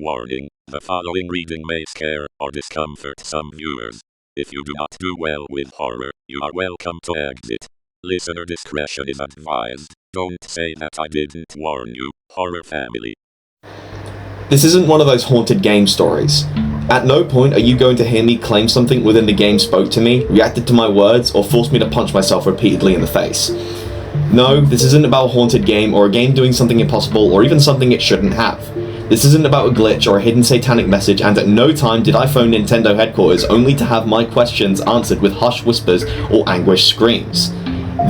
Warning, the following reading may scare or discomfort some viewers. If you do not do well with horror, you are welcome to exit. Listener discretion is advised. Don't say that I didn't warn you, horror family. This isn't one of those haunted game stories. At no point are you going to hear me claim something within the game spoke to me, reacted to my words, or forced me to punch myself repeatedly in the face. No, this isn't about a haunted game or a game doing something impossible or even something it shouldn't have. This isn't about a glitch or a hidden satanic message, and at no time did I phone Nintendo headquarters only to have my questions answered with hushed whispers or anguished screams.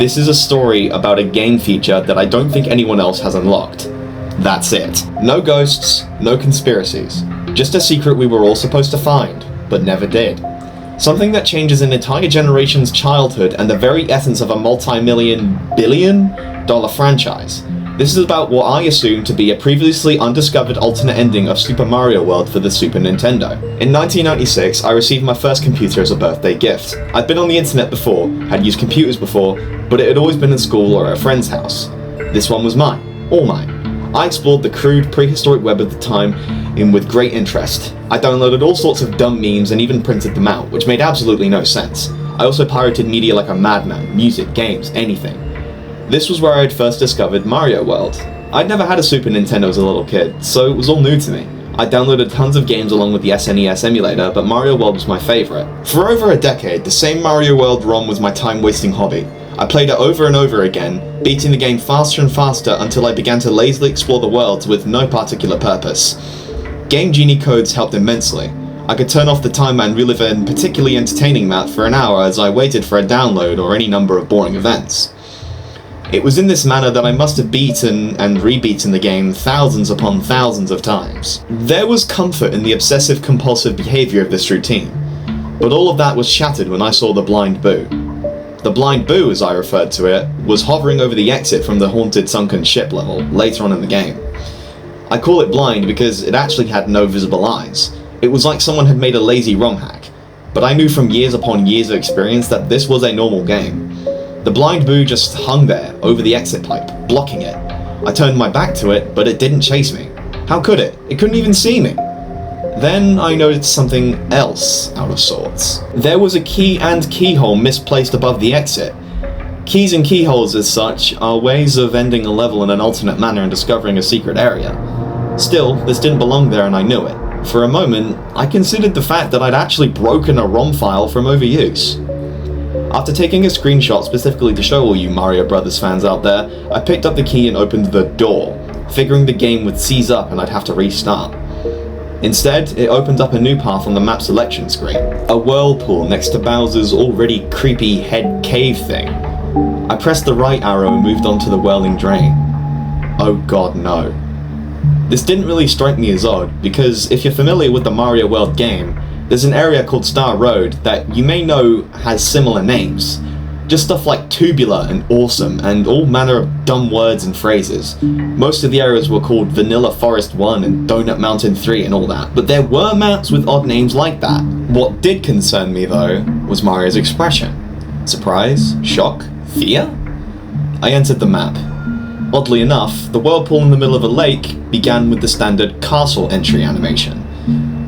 This is a story about a game feature that I don't think anyone else has unlocked. That's it. No ghosts, no conspiracies. Just a secret we were all supposed to find, but never did. Something that changes an entire generation's childhood and the very essence of a multi-billion-dollar franchise. This is about what I assume to be a previously undiscovered alternate ending of Super Mario World for the Super Nintendo. In 1996, I received my first computer as a birthday gift. I'd been on the internet before, had used computers before, but it had always been in school or at a friend's house. This one was mine. All mine. I explored the crude, prehistoric web of the time with great interest. I downloaded all sorts of dumb memes and even printed them out, which made absolutely no sense. I also pirated media like a madman, music, games, anything. This was where I had first discovered Mario World. I'd never had a Super Nintendo as a little kid, so it was all new to me. I downloaded tons of games along with the SNES emulator, but Mario World was my favourite. For over a decade, the same Mario World ROM was my time-wasting hobby. I played it over and over again, beating the game faster and faster until I began to lazily explore the worlds with no particular purpose. Game Genie codes helped immensely. I could turn off the timer and relive a particularly entertaining map for an hour as I waited for a download or any number of boring events. It was in this manner that I must have beaten and re-beaten the game thousands upon thousands of times. There was comfort in the obsessive-compulsive behaviour of this routine, but all of that was shattered when I saw the Blind Boo. The Blind Boo, as I referred to it, was hovering over the exit from the haunted sunken ship level later on in the game. I call it blind because it actually had no visible eyes. It was like someone had made a lazy ROM hack, but I knew from years upon years of experience that this was a normal game. The Blind Boo just hung there, over the exit pipe, blocking it. I turned my back to it, but it didn't chase me. How could it? It couldn't even see me. Then I noticed something else out of sorts. There was a key and keyhole misplaced above the exit. Keys and keyholes, as such, are ways of ending a level in an alternate manner and discovering a secret area. Still, this didn't belong there and I knew it. For a moment, I considered the fact that I'd actually broken a ROM file from overuse. After taking a screenshot specifically to show all you Mario Brothers fans out there, I picked up the key and opened the door, figuring the game would seize up and I'd have to restart. Instead, it opened up a new path on the map selection screen, a whirlpool next to Bowser's already creepy head cave thing. I pressed the right arrow and moved on to the whirling drain. Oh god, no. This didn't really strike me as odd, because if you're familiar with the Mario World game, there's an area called Star Road that you may know has similar names. Just stuff like tubular and awesome and all manner of dumb words and phrases. Most of the areas were called Vanilla Forest 1 and Donut Mountain 3 and all that, but there were maps with odd names like that. What did concern me though was Mario's expression. Surprise? Shock? Fear? I entered the map. Oddly enough, the whirlpool in the middle of a lake began with the standard castle entry animation.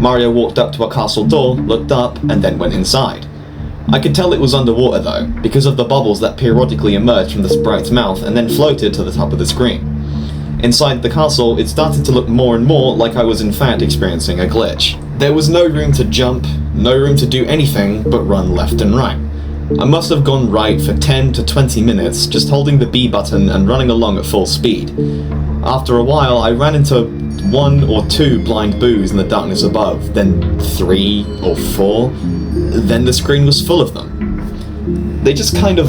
Mario walked up to a castle door, looked up, and then went inside. I could tell it was underwater though, because of the bubbles that periodically emerged from the sprite's mouth and then floated to the top of the screen. Inside the castle, it started to look more and more like I was in fact experiencing a glitch. There was no room to jump, no room to do anything but run left and right. I must have gone right for 10 to 20 minutes, just holding the B button and running along at full speed. After a while, I ran into 1 or 2 Blind Boos in the darkness above, then 3 or 4, then the screen was full of them. They just kind of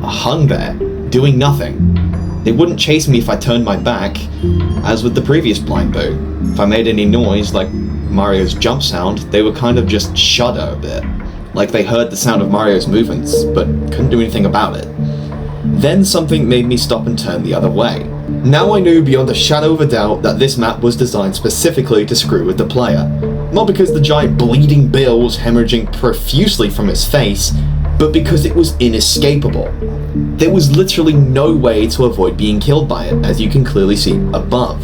hung there, doing nothing. They wouldn't chase me if I turned my back, as with the previous Blind Boo. If I made any noise, like Mario's jump sound, they would kind of just shudder a bit, like they heard the sound of Mario's movements, but couldn't do anything about it. Then something made me stop and turn the other way. Now I knew beyond a shadow of a doubt that this map was designed specifically to screw with the player. Not because the giant bleeding bill was hemorrhaging profusely from its face, but because it was inescapable. There was literally no way to avoid being killed by it, as you can clearly see above.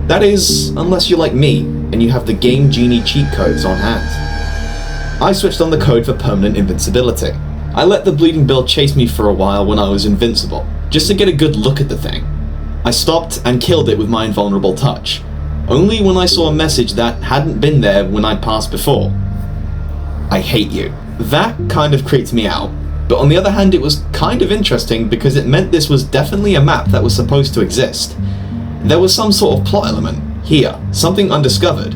That is, unless you're like me, and you have the Game Genie cheat codes on hand. I switched on the code for permanent invincibility. I let the Bleeding Bill chase me for a while when I was invincible, just to get a good look at the thing. I stopped and killed it with my invulnerable touch, only when I saw a message that hadn't been there when I'd passed before. I hate you. That kind of creeped me out, but on the other hand it was kind of interesting because it meant this was definitely a map that was supposed to exist. There was some sort of plot element here, something undiscovered.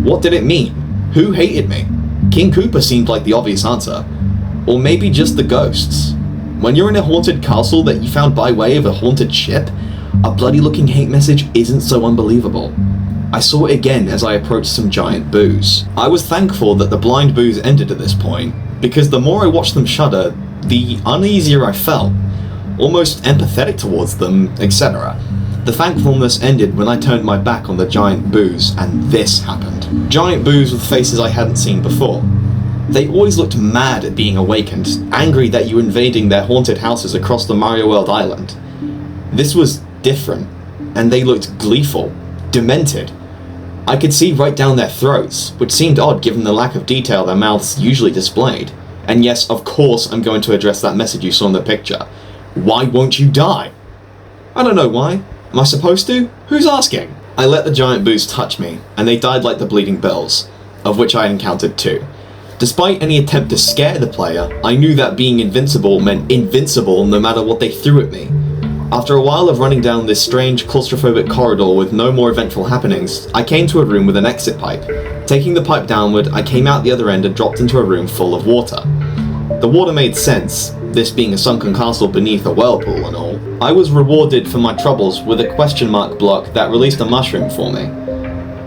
What did it mean? Who hated me? King Koopa seemed like the obvious answer. Or maybe just the ghosts. When you're in a haunted castle that you found by way of a haunted ship, a bloody looking hate message isn't so unbelievable. I saw it again as I approached some giant boos. I was thankful that the blind boos ended at this point, because the more I watched them shudder, the uneasier I felt, almost empathetic towards them, etc. The thankfulness ended when I turned my back on the giant boos, and this happened. Giant boos with faces I hadn't seen before. They always looked mad at being awakened, angry that you were invading their haunted houses across the Mario World island. This was different, and they looked gleeful, demented. I could see right down their throats, which seemed odd given the lack of detail their mouths usually displayed. And yes, of course I'm going to address that message you saw in the picture. Why won't you die? I don't know why. Am I supposed to? Who's asking? I let the giant boos touch me, and they died like the Bleeding Bills, of which I encountered two. Despite any attempt to scare the player, I knew that being invincible meant invincible no matter what they threw at me. After a while of running down this strange claustrophobic corridor with no more eventful happenings, I came to a room with an exit pipe. Taking the pipe downward, I came out the other end and dropped into a room full of water. The water made sense, this being a sunken castle beneath a whirlpool and all. I was rewarded for my troubles with a question mark block that released a mushroom for me.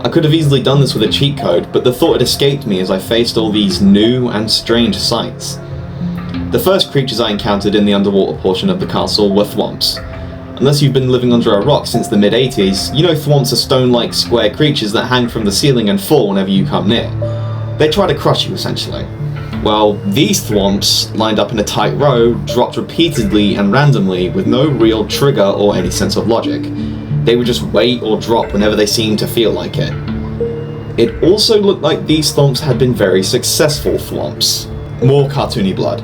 I could have easily done this with a cheat code, but the thought had escaped me as I faced all these new and strange sights. The first creatures I encountered in the underwater portion of the castle were thwomps. Unless you've been living under a rock since the mid-80s, you know thwomps are stone-like square creatures that hang from the ceiling and fall whenever you come near. They try to crush you, essentially. Well, these thwomps, lined up in a tight row, dropped repeatedly and randomly with no real trigger or any sense of logic. They would just wait or drop whenever they seemed to feel like it. It also looked like these thwomps had been very successful thwomps. More cartoony blood.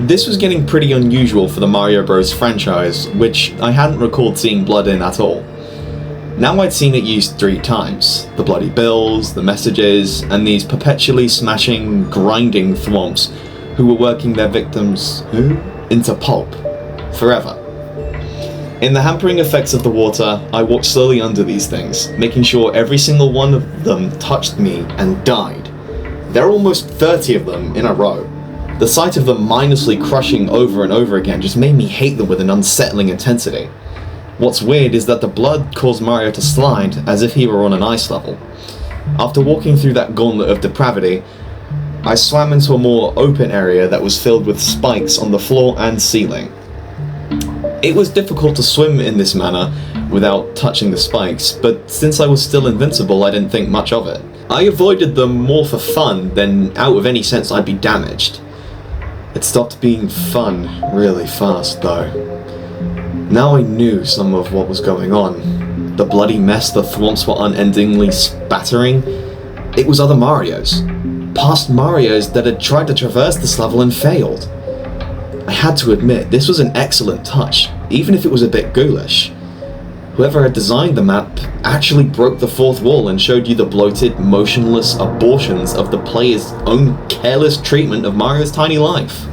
This was getting pretty unusual for the Mario Bros franchise, which I hadn't recalled seeing blood in at all. Now I'd seen it used 3 times. The bloody bills, the messages, and these perpetually smashing, grinding thwomps who were working their victims into pulp. Forever. In the hampering effects of the water, I walked slowly under these things, making sure every single one of them touched me and died. There are almost 30 of them in a row. The sight of them mindlessly crushing over and over again just made me hate them with an unsettling intensity. What's weird is that the blood caused Mario to slide as if he were on an ice level. After walking through that gauntlet of depravity, I swam into a more open area that was filled with spikes on the floor and ceiling. It was difficult to swim in this manner without touching the spikes, but since I was still invincible I didn't think much of it. I avoided them more for fun than out of any sense I'd be damaged. It stopped being fun really fast though. Now I knew some of what was going on. The bloody mess the thwomps were unendingly spattering. It was other Marios. Past Marios that had tried to traverse this level and failed. I had to admit, this was an excellent touch, even if it was a bit ghoulish. Whoever had designed the map actually broke the fourth wall and showed you the bloated, motionless abortions of the player's own careless treatment of Mario's tiny life.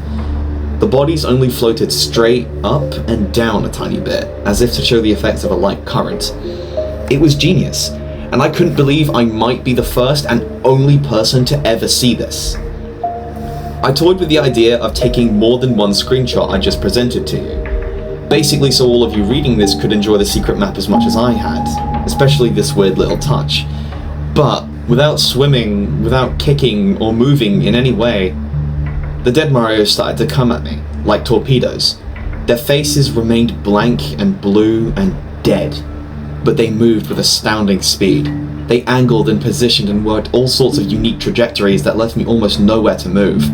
The bodies only floated straight up and down a tiny bit, as if to show the effects of a light current. It was genius, and I couldn't believe I might be the first and only person to ever see this. I toyed with the idea of taking more than one screenshot I just presented to you. Basically so all of you reading this could enjoy the secret map as much as I had, especially this weird little touch. But without swimming, without kicking or moving in any way, the dead Marios started to come at me, like torpedoes. Their faces remained blank and blue and dead, but they moved with astounding speed. They angled and positioned and worked all sorts of unique trajectories that left me almost nowhere to move.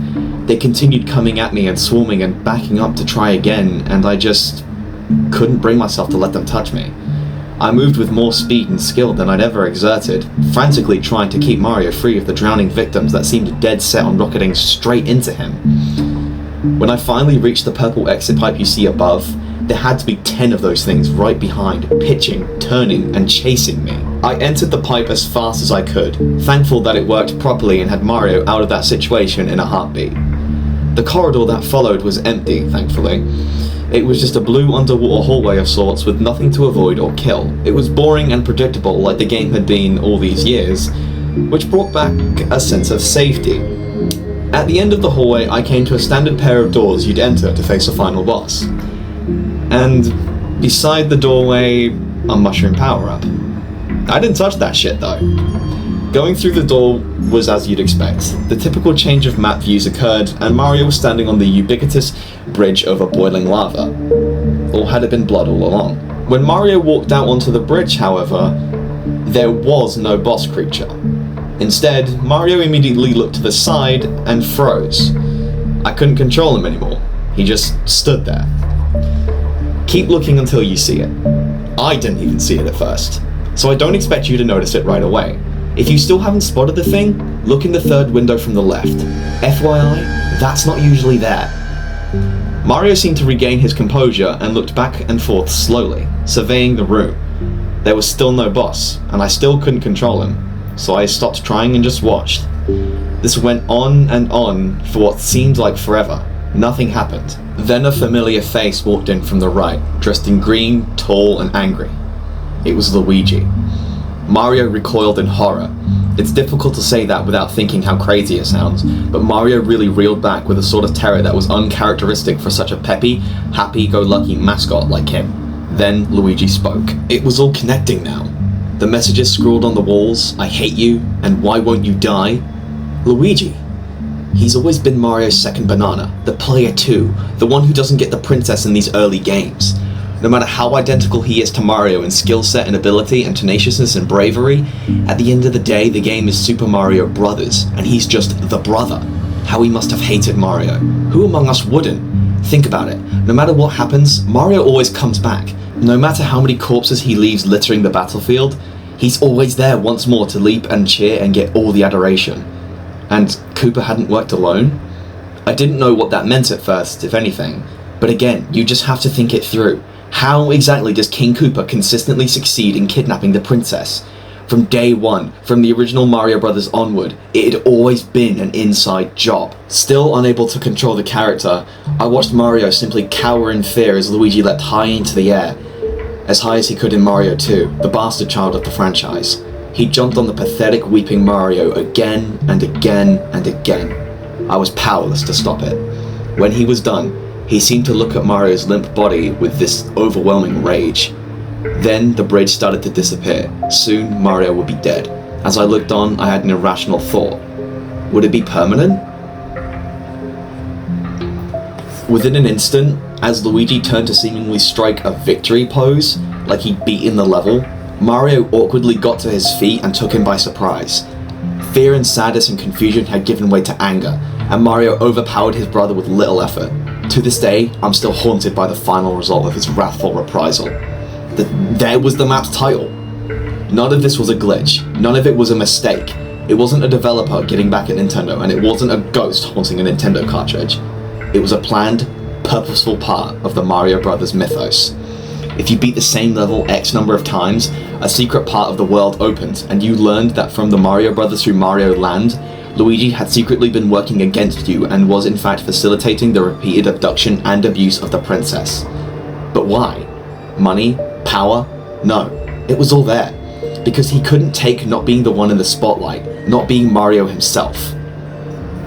They continued coming at me and swarming and backing up to try again, and I just couldn't bring myself to let them touch me. I moved with more speed and skill than I'd ever exerted, frantically trying to keep Mario free of the drowning victims that seemed dead set on rocketing straight into him. When I finally reached the purple exit pipe you see above, there had to be 10 of those things right behind, pitching, turning, and chasing me. I entered the pipe as fast as I could, thankful that it worked properly and had Mario out of that situation in a heartbeat. The corridor that followed was empty, thankfully. It was just a blue underwater hallway of sorts with nothing to avoid or kill. It was boring and predictable like the game had been all these years, which brought back a sense of safety. At the end of the hallway, I came to a standard pair of doors you'd enter to face a final boss. And beside the doorway, a mushroom power-up. I didn't touch that shit though. Going through the door was as you'd expect. The typical change of map views occurred, and Mario was standing on the ubiquitous bridge over boiling lava. Or had it been blood all along? When Mario walked out onto the bridge, however, there was no boss creature. Instead, Mario immediately looked to the side and froze. I couldn't control him anymore. He just stood there. Keep looking until you see it. I didn't even see it at first, so I don't expect you to notice it right away. If you still haven't spotted the thing, look in the third window from the left. FYI, that's not usually there. Mario seemed to regain his composure and looked back and forth slowly, surveying the room. There was still no boss, and I still couldn't control him, so I stopped trying and just watched. This went on and on for what seemed like forever. Nothing happened. Then a familiar face walked in from the right, dressed in green, tall and angry. It was Luigi. Mario recoiled in horror. It's difficult to say that without thinking how crazy it sounds, but Mario really reeled back with a sort of terror that was uncharacteristic for such a peppy, happy-go-lucky mascot like him. Then Luigi spoke. It was all connecting now. The messages scrawled on the walls, "I hate you," and "Why won't you die?" Luigi. He's always been Mario's second banana, the player 2, the one who doesn't get the princess in these early games. No matter how identical he is to Mario in skill set and ability and tenaciousness and bravery, at the end of the day the game is Super Mario Brothers, and he's just the brother. How he must have hated Mario. Who among us wouldn't? Think about it. No matter what happens, Mario always comes back. No matter how many corpses he leaves littering the battlefield, he's always there once more to leap and cheer and get all the adoration. And Koopa hadn't worked alone? I didn't know what that meant at first, if anything. But again, you just have to think it through. How exactly does King Koopa consistently succeed in kidnapping the princess? From day one, from the original Mario Brothers onward, it had always been an inside job. Still unable to control the character, I watched Mario simply cower in fear as Luigi leapt high into the air. As high as he could in Mario 2, the bastard child of the franchise. He jumped on the pathetic weeping Mario again and again and again. I was powerless to stop it. When he was done, he seemed to look at Mario's limp body with this overwhelming rage. Then the bridge started to disappear. Soon Mario would be dead. As I looked on, I had an irrational thought. Would it be permanent? Within an instant, as Luigi turned to seemingly strike a victory pose, like he'd beaten the level, Mario awkwardly got to his feet and took him by surprise. Fear and sadness and confusion had given way to anger, and Mario overpowered his brother with little effort. To this day, I'm still haunted by the final result of his wrathful reprisal. There was the map's title. None of this was a glitch. None of it was a mistake. It wasn't a developer getting back at Nintendo, and it wasn't a ghost haunting a Nintendo cartridge. It was a planned, purposeful part of the Mario Brothers mythos. If you beat the same level X number of times, a secret part of the world opened, and you learned that from the Mario Brothers through Mario Land, Luigi had secretly been working against you and was in fact facilitating the repeated abduction and abuse of the princess. But why? Money? Power? No. It was all there. Because he couldn't take not being the one in the spotlight, not being Mario himself.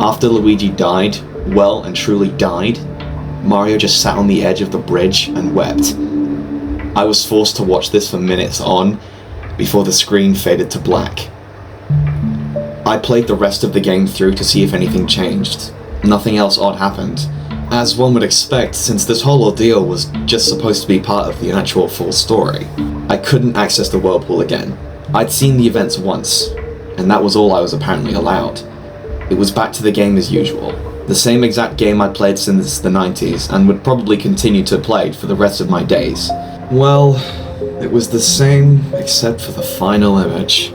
After Luigi died, well and truly died, Mario just sat on the edge of the bridge and wept. I was forced to watch this for minutes on, before the screen faded to black. I played the rest of the game through to see if anything changed. Nothing else odd happened. As one would expect, since this whole ordeal was just supposed to be part of the actual full story. I couldn't access the whirlpool again. I'd seen the events once, and that was all I was apparently allowed. It was back to the game as usual. The same exact game I'd played since the 90s, and would probably continue to play for the rest of my days. Well, It was the same, except for the final image.